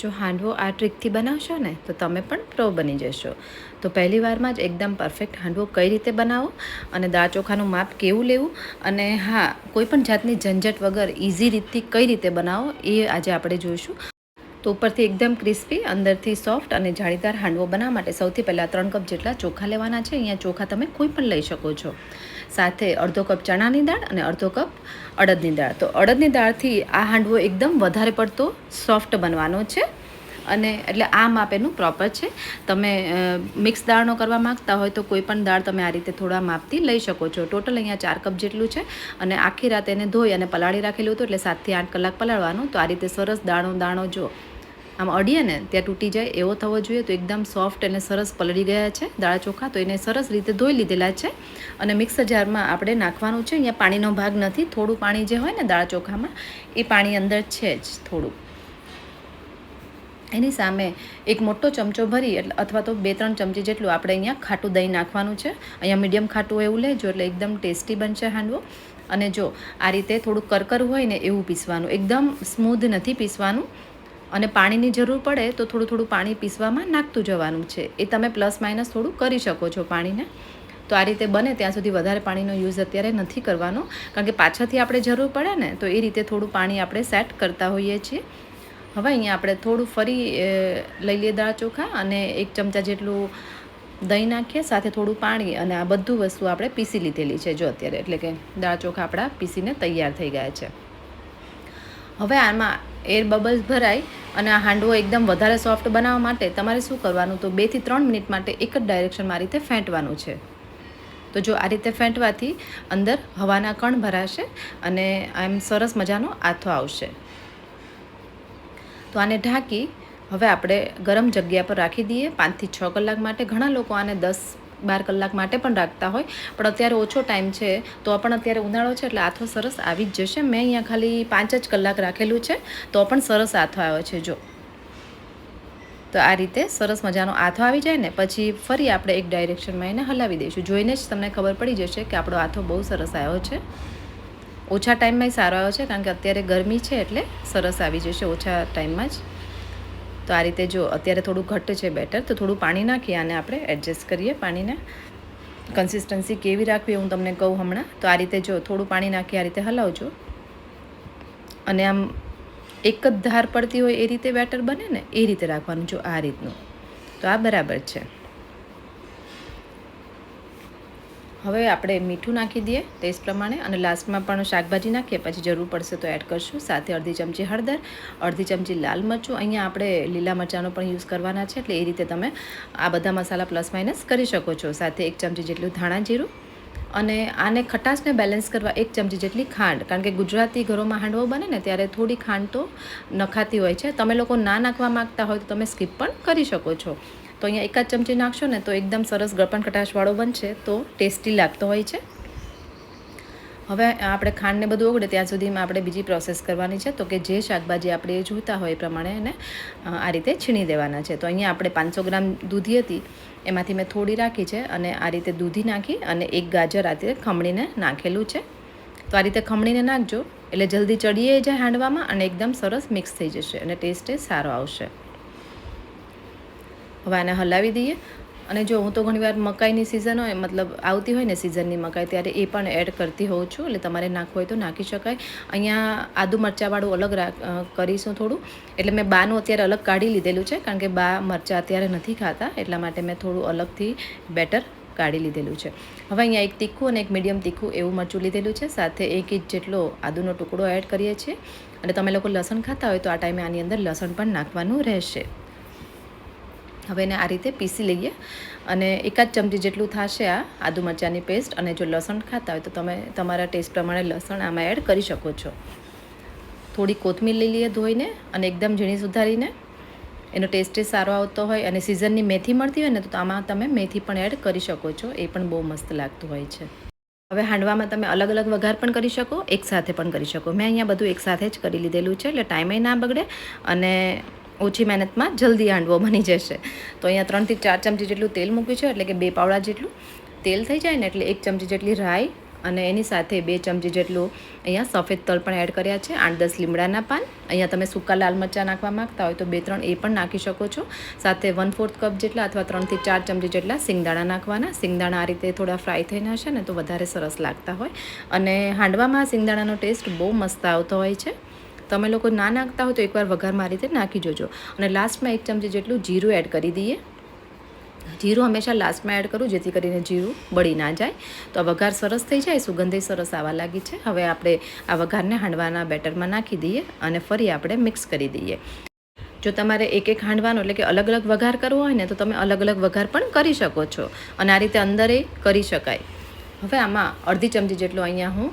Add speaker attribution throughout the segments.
Speaker 1: જો હાંડવો આ ટ્રીકથી બનાવશો ને તો તમે પણ પ્રો બની જશો. તો પહેલી વારમાં જ એકદમ પરફેક્ટ હાંડવો કઈ રીતે બનાવો અને દાળ ચોખાનું માપ કેવું લેવું અને હા કોઈ પણ જાતની ઝંઝટ વગર ઇઝી રીતથી કઈ રીતે બનાવો એ આજે આપણે જોઈશું. તો ઉપરથી એકદમ ક્રિસ્પી અંદરથી સોફ્ટ અને જાળીદાર હાંડવો બનાવવા માટે સૌથી પહેલાં 3 કપ જેટલા ચોખા લેવાના છે. અહીંયા ચોખા તમે કોઈ પણ લઈ શકો છો. સાથે અડધો કપ ચણાની દાળ અને અડધો કપ અડદની દાળ. તો અડદની દાળથી આ હાંડવો એકદમ વધારે પડતો સોફ્ટ બનવાનો છે અને એટલે આ માપ એનું પ્રોપર છે. તમે મિક્સ દાળનો કરવા માગતા હોય તો કોઈ પણ દાળ તમે આ રીતે થોડા માપથી લઈ શકો છો. ટોટલ અહીંયા 4 કપ જેટલું છે અને આખી રાત એને ધોઈ અને પલાળી રાખેલું હતું, એટલે 7 થી 8 કલાક પલાળવાનું. તો આ રીતે સરસ દાણો જો આમ અડીએ ને ત્યાં તૂટી જાય એવો થવો જોઈએ. તો એકદમ સોફ્ટ અને સરસ પલળી ગયા છે દાળ ચોખા. તો એને સરસ રીતે ધોઈ લીધેલા છે અને મિક્સર જારમાં આપણે નાખવાનું છે. અહીંયા પાણીનો ભાગ નથી, થોડું પાણી જે હોય ને દાળ ચોખામાં એ પાણી અંદર છે જ થોડું. એની સામે એક મોટો ચમચો ભરી અથવા તો 2-3 ચમચી જેટલું આપણે અહીંયા ખાટું દહીં નાખવાનું છે. અહીંયા મીડિયમ ખાટું એવું લેજો એટલે એકદમ ટેસ્ટી બનશે હાંડવો. અને જો આ રીતે થોડું કરકર હોય ને એવું પીસવાનું, એકદમ સ્મૂધ નથી પીસવાનું. અને પાણીની જરૂર પડે તો થોડું પાણી પીસવામાં નાખતું જવાનું છે. એ તમે પ્લસ માઇનસ થોડું કરી શકો છો પાણીને. તો આ રીતે બને ત્યાં સુધી વધારે પાણીનો યુઝ અત્યારે નથી કરવાનો, કારણ કે પાછળથી આપણે જરૂર પડે ને તો એ રીતે થોડું પાણી આપણે સેટ કરતા હોઈએ છીએ. હવે અહીંયા આપણે થોડું ફરી લઈ લઈએ દાળ ચોખા અને 1 ચમચા જેટલું દહીં નાખીએ, સાથે થોડું પાણી અને આ બધું વસ્તુ આપણે પીસી લીધેલી છે જો અત્યારે. એટલે કે દાળ ચોખા આપણા પીસીને તૈયાર થઈ ગયા છે. હવે આમાં એર બબલ્સ ભરાય અને આ હાંડવો એકદમ વધારે સોફ્ટ બનાવવા માટે તમારે શું કરવાનું, તો 2 થી 3 મિનિટ માટે એક જ ડાયરેક્શનમાં આ રીતે ફેંટવાનું છે. તો જો આ રીતે ફેંટવાથી અંદર હવાના કણ ભરાશે અને આમ સરસ મજાનો આથો આવશે. તો આને ઢાંકી હવે આપણે ગરમ જગ્યા પર રાખી દઈએ 5 થી 6 કલાક માટે. ઘણા લોકો આને 10-12 કલાક માટે પણ રાખતા હોય, પણ અત્યારે ઓછો ટાઈમ છે તો પણ અત્યારે ઉનાળો છે એટલે આથો સરસ આવી જ જશે. મેં અહીંયા ખાલી 5 જ કલાક રાખેલું છે તો પણ સરસ આથો આવ્યો છે જો. તો આ રીતે સરસ મજાનો આથો આવી જાય ને પછી ફરી આપણે એક ડાયરેક્શનમાં એને હલાવી દઈશું. જોઈને જ તમને ખબર પડી જશે કે આપણો આથો બહુ સરસ આવ્યો છે. ઓછા ટાઈમમાં સારો આવ્યો છે, કારણ કે અત્યારે ગરમી છે એટલે સરસ આવી જશે ઓછા ટાઈમમાં જ. તો આ રીતે જો અત્યારે થોડું ઘટ્ટ છે બેટર, તો થોડું પાણી નાખી આને આપણે એડજસ્ટ કરીએ. પાણીને કન્સિસ્ટન્સી કેવી રાખવી હું તમને કહું હમણાં. તો આ રીતે જો થોડું પાણી નાખી આ રીતે હલાવજો અને આમ એક જ ધાર પડતી હોય એ રીતે બેટર બને ને એ રીતે રાખવાનું જો આ રીતનું. તો આ બરાબર છે. હવે આપણે મીઠું નાખી દઈએ ટેસ્ટ પ્રમાણે અને લાસ્ટમાં પણ શાકભાજી નાખીએ, પછી જરૂર પડશે તો એડ કરશું. સાથે અડધી ચમચી હળદર, અડધી ચમચી લાલ મરચું. અહીંયા આપણે લીલા મરચાંનો પણ યુઝ કરવાના છે, એટલે એ રીતે તમે આ બધા મસાલા પ્લસ માઇનસ કરી શકો છો. સાથે 1 ચમચી જેટલું ધાણા જીરું અને આને ખટાશને બેલેન્સ કરવા 1 ચમચી જેટલી ખાંડ. કારણ કે ગુજરાતી ઘરોમાં હાંડવો બને ને ત્યારે થોડી ખાંડ તો નખાતી હોય છે. તમે લોકો ના નાખવા માગતા હોય તો તમે સ્કીપ પણ કરી શકો છો. તો અહીંયા 1 ચમચી નાખશો ને તો એકદમ સરસ ગળપણ ખટાશવાળો બનશે, તો ટેસ્ટી લાગતો હોય છે. હવે આપણે ખાંડને બધું ઓગળે ત્યાં સુધીમાં આપણે બીજી પ્રોસેસ કરવાની છે. તો કે જે શાકભાજી આપણે જોઈતા હોય એ પ્રમાણે એને આ રીતે છીણી દેવાના છે. તો અહીંયા આપણે 500 ગ્રામ દૂધી હતી, એમાંથી મેં થોડી રાખી છે અને આ રીતે દૂધી નાખી અને 1 ગાજર આ રીતે ખમણીને નાખેલું છે. તો આ રીતે ખમણીને નાખજો એટલે જલ્દી ચડીએ જાય હાંડવામાં અને એકદમ સરસ મિક્સ થઈ જશે અને ટેસ્ટ સારો આવશે. હવે આને હલાવી દઈએ. અને જો હું તો ઘણીવાર મકાઈની સિઝન હોય, મતલબ આવતી હોય ને સિઝનની મકાઈ, ત્યારે એ પણ એડ કરતી હોઉં છું. એટલે તમારે નાખવું હોય તો નાખી શકાય. અહીંયા આદુ મરચાંવાળું અલગ કરીશું થોડું, એટલે મેં બાનું અત્યારે અલગ કાઢી લીધેલું છે, કારણ કે બા મરચાં અત્યારે નથી ખાતા, એટલા માટે મેં થોડું અલગથી બેટર કાઢી લીધેલું છે. હવે અહીંયા 1 તીખું અને 1 મીડિયમ તીખું એવું મરચું લીધેલું છે. સાથે 1 ઇંચ જેટલો આદુનો ટુકડો એડ કરીએ છીએ. અને તમે લોકો લસણ ખાતા હોય તો આ ટાઈમે આની અંદર લસણ પણ નાખવાનું રહેશે. હવે એને આ રીતે પીસી લઈએ અને 1 જ ચમચી જેટલું થશે આ આદુ મરચાંની પેસ્ટ. અને જો લસણ ખાતા હોય તો તમે તમારા ટેસ્ટ પ્રમાણે લસણ આમાં એડ કરી શકો છો. થોડી કોથમીર લઈ લઈએ ધોઈને અને એકદમ ઝીણી સુધારીને. એનો ટેસ્ટ સારો આવતો હોય અને સિઝનની મેથી મળતી હોય ને તો આમાં તમે મેથી પણ એડ કરી શકો છો, એ પણ બહુ મસ્ત લાગતું હોય છે. હવે હાંડવામાં તમે અલગ અલગ વઘાર પણ કરી શકો, એકસાથે પણ કરી શકો. મેં અહીંયા બધું એકસાથે જ કરી લીધેલું છે, એટલે ટાઈમે ના બગડે અને ઓછી મહેનતમાં જલ્દી હાંડવો બની જશે. તો અહીંયા 3 થી 4 ચમચી જેટલું તેલ મૂક્યું છે, એટલે કે 2 પાવડા જેટલું તેલ થઈ જાય ને એટલે 1 ચમચી જેટલી રાઈ અને એની સાથે 2 ચમચી જેટલું અહીંયા સફેદ તલ પણ એડ કર્યા છે, 8-10 લીમડાના પાન. અહીંયા તમે સૂકા લાલ મરચાં નાખવા માગતા હોય તો 2-3 એ પણ નાખી શકો છો. સાથે 1/4 કપ જેટલા અથવા 3 થી 4 ચમચી જેટલા સિંગદાણા નાખવાના. સિંગદાણા આ રીતે થોડા ફ્રાય થઈને હશે ને તો વધારે સરસ લાગતા હોય. અને હાંડવામાં સિંગદાણાનો ટેસ્ટ બહુ મસ્ત આવતો હોય છે. તમે લોકો ના નાખતા હોય તો એકવાર વઘારમાં આ રીતે નાખી જોજો. અને લાસ્ટમાં 1 ચમચી જેટલું જીરું એડ કરી દઈએ. જીરું હંમેશા લાસ્ટમાં એડ કરું જેથી કરીને જીરું બળી ના જાય. તો આ વઘાર સરસ થઈ જાય, સુગંધે સરસ આવવા લાગી છે. હવે આપણે આ વઘારને હાંડવાના બેટરમાં નાખી દઈએ અને ફરી આપણે મિક્સ કરી દઈએ. જો તમારે એક હાંડવાનો એટલે કે અલગ અલગ વઘાર કરવો હોય ને તો તમે અલગ અલગ વઘાર પણ કરી શકો છો અને આ રીતે અંદરે કરી શકાય. હવે આમાં અડધી ચમચી જેટલો અહીંયા હું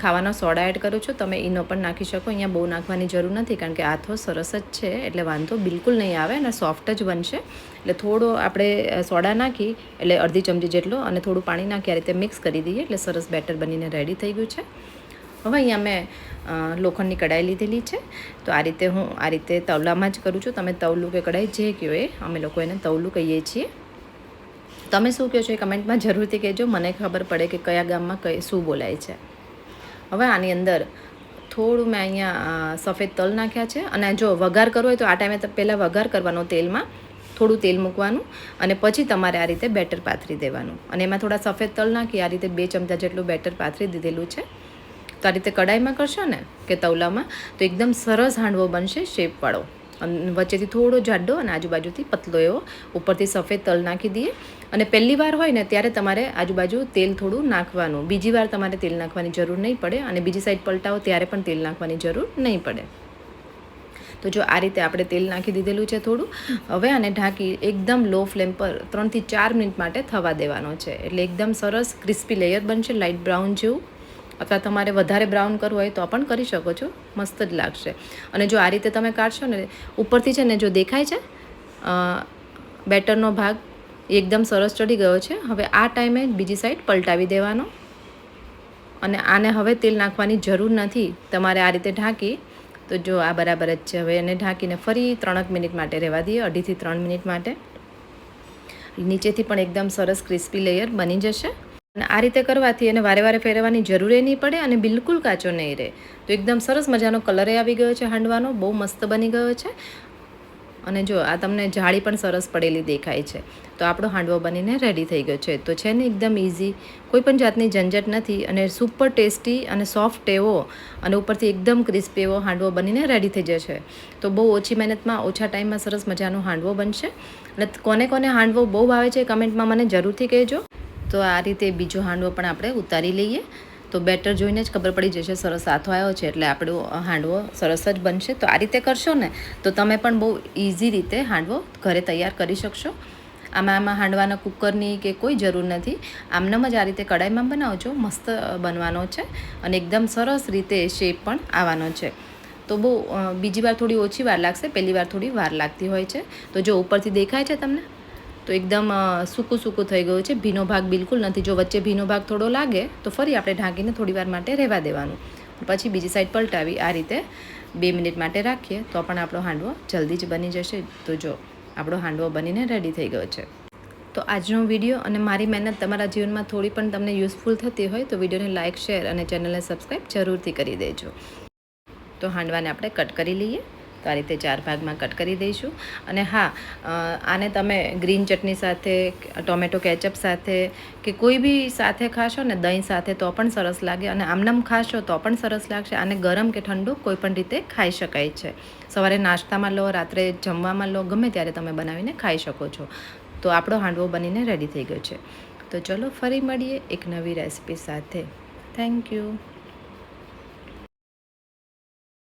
Speaker 1: ખાવાનો સોડા એડ કરું છું. તમે ઈનો પણ નાખી શકો. અહીંયા બહુ નાખવાની જરૂર નથી કારણ કે આથો સરસ જ છે એટલે વાંધો બિલકુલ નહીં આવે અને સોફ્ટ જ બનશે. એટલે થોડો આપણે સોડા નાખી એટલે અડધી ચમચી જેટલો અને થોડું પાણી નાખી આ રીતે મિક્સ કરી દઈએ એટલે સરસ બેટર બનીને રેડી થઈ ગયું છે. હવે અહીંયા મેં લોખંડની કડાઈ લીધેલી છે. તો આ રીતે તવલામાં જ કરું છું. તમે તવલું કે કડાઈ જે કહો એ, અમે લોકો એને તવલું કહીએ છીએ. તમે શું કહો છો એ કમેન્ટમાં જરૂરથી કહેજો, મને ખબર પડે કે કયા ગામમાં શું બોલાય છે. હવે આની અંદર થોડું મેં અહીંયા સફેદ તલ નાખ્યા છે. અને જો વઘાર કરવો હોય તો આ ટાઈમે પહેલાં વઘાર કરવાનો તેલમાં થોડું તેલ મૂકવાનું અને પછી તમારે આ રીતે બેટર પાથરી દેવાનું. અને એમાં થોડા સફેદ તલ નાખી આ રીતે 2 ચમચા જેટલું બેટર પાથરી દીધેલું છે. તો આ રીતે કડાઈમાં કરશો ને કે તવલામાં તો એકદમ સરસ હાંડવો બનશે, શેપવાળો. વચ્ચેથી થોડો જાડો અને આજુબાજુથી પતલો એવો ઉપરથી સફેદ તલ નાખી દઈએ. અને પહેલી વાર હોય ને ત્યારે તમારે આજુબાજુ તેલ થોડું નાખવાનું. બીજી વાર તમારે તેલ નાખવાની જરૂર નહીં પડે અને બીજી સાઈડ પલટાવો ત્યારે પણ તેલ નાખવાની જરૂર નહીં પડે. તો જો આ રીતે આપણે તેલ નાખી દીધેલું છે થોડું. હવે આને ઢાંકી એકદમ લો ફ્લેમ પર 3 થી 4 મિનિટ માટે થવા દેવાનો છે. એટલે એકદમ સરસ ક્રિસ્પી લેયર બનશે, લાઇટ બ્રાઉન જેવું. અથવા તમારે વધારે બ્રાઉન કરવું હોય તો પણ કરી શકો છો, મસ્ત જ લાગશે. અને જો આ રીતે તમે કાઢશો ને ઉપરથી છે ને જો દેખાય છે બેટરનો ભાગ એકદમ સરસ ચડી ગયો છે. હવે આ ટાઈમે બીજી સાઈડ પલટાવી દેવાનો અને આને હવે તેલ નાખવાની જરૂર નથી. તમારે આ રીતે ઢાંકી તો જો આ બરાબર જ છે. હવે એને ઢાંકીને ફરી 3 મિનિટ માટે રહેવા દઈએ, 2.5 થી 3 મિનિટ માટે. નીચેથી પણ એકદમ સરસ ક્રિસ્પી લેયર બની જશે. અને આ રીતે કરવાથી એને વારે વારે ફેરવવાની જરૂર નહીં પડે અને બિલકુલ કાચો નહીં રહે. તો એકદમ સરસ મજાનો કલર આવી ગયો છે હાંડવાનો, બહુ મસ્ત બની ગયો છે. અને જો આ તમને જાળી પણ સરસ પડેલી દેખાય છે. તો આપણો હાંડવો બનીને રેડી થઈ ગયો છે. તો છે ને એકદમ ઇઝી, કોઈ પણ જાતની ઝંઝટ નથી અને સુપર ટેસ્ટી અને સોફ્ટ એવો અને ઉપરથી એકદમ ક્રિસ્પી એવો હાંડવો બનીને રેડી થઈ જશે. તો બહુ ઓછી મહેનતમાં ઓછા ટાઈમમાં સરસ મજાનો હાંડવો બનશે. અને કોને કોને હાંડવો બહુ ભાવે છે કમેન્ટમાં મને જરૂરથી કહેજો. તો આ રીતે બીજો હાંડવો પણ આપણે ઉતારી લઈએ. તો બેટર જોઈને જ ખબર પડી જશે સરસ આથો આવ્યો છે એટલે આપણો હાંડવો સરસ જ બનશે. તો આ રીતે કરશો ને તો તમે પણ બહુ ઇઝી રીતે હાંડવો ઘરે તૈયાર કરી શકશો. આમાં હાંડવાના કુકરની કે કોઈ જરૂર નથી. આમનામ જ આ રીતે કડાઈમાં બનાવજો, મસ્ત બનવાનો છે અને એકદમ સરસ રીતે શેપ પણ આવવાનો છે. તો બહુ બીજી વાર થોડી ઓછી વાર લાગશે, પહેલી વાર થોડી વાર લાગતી હોય છે. તો જો ઉપરથી દેખાય છે તમને તો એકદમ સૂકું સૂકું થઈ ગયું છે, ભીનો ભાગ બિલકુલ નથી. જો વચ્ચે ભીનો ભાગ થોડો લાગે તો ફરી આપણે ઢાંકીને થોડી વાર માટે રહેવા દેવાનું. પછી બીજી સાઈડ પલટાવી આ રીતે 2 મિનિટ માટે રાખીએ તો પણ આપણો હાંડવો જલ્દી જ બની જશે. તો જો આપણો હાંડવો બનીને રેડી થઈ ગયો છે. તો આજનો વિડીયો અને મારી મહેનત તમારા જીવનમાં થોડી પણ તમને યુઝફુલ થતી હોય તો વિડીયોને લાઇક, શેર અને ચેનલને સબસ્ક્રાઈબ જરૂરથી કરી દેજો. તો હાંડવાને આપણે કટ કરી લઈએ. તો આ રીતે 4 ભાગમાં કટ કરી દઈશું. અને હા, આને તમે ગ્રીન ચટણી સાથે, ટોમેટો કેચઅપ સાથે કે કોઈ બી સાથે ખાશો ને, દહીં સાથે તો પણ સરસ લાગે. અને આમનામ ખાશો તો પણ સરસ લાગશે. આને ગરમ કે ઠંડુ કોઈ પણ રીતે ખાઈ શકાય છે. સવારે નાસ્તામાં લો, રાત્રે જમવામાં લો, ગમે ત્યારે તમે બનાવીને ખાઈ શકો છો. તો આપણો હાંડવો બનીને રેડી થઈ ગયો છે. તો ચલો ફરી મળીએ એક નવી રેસિપી સાથે. Thank you.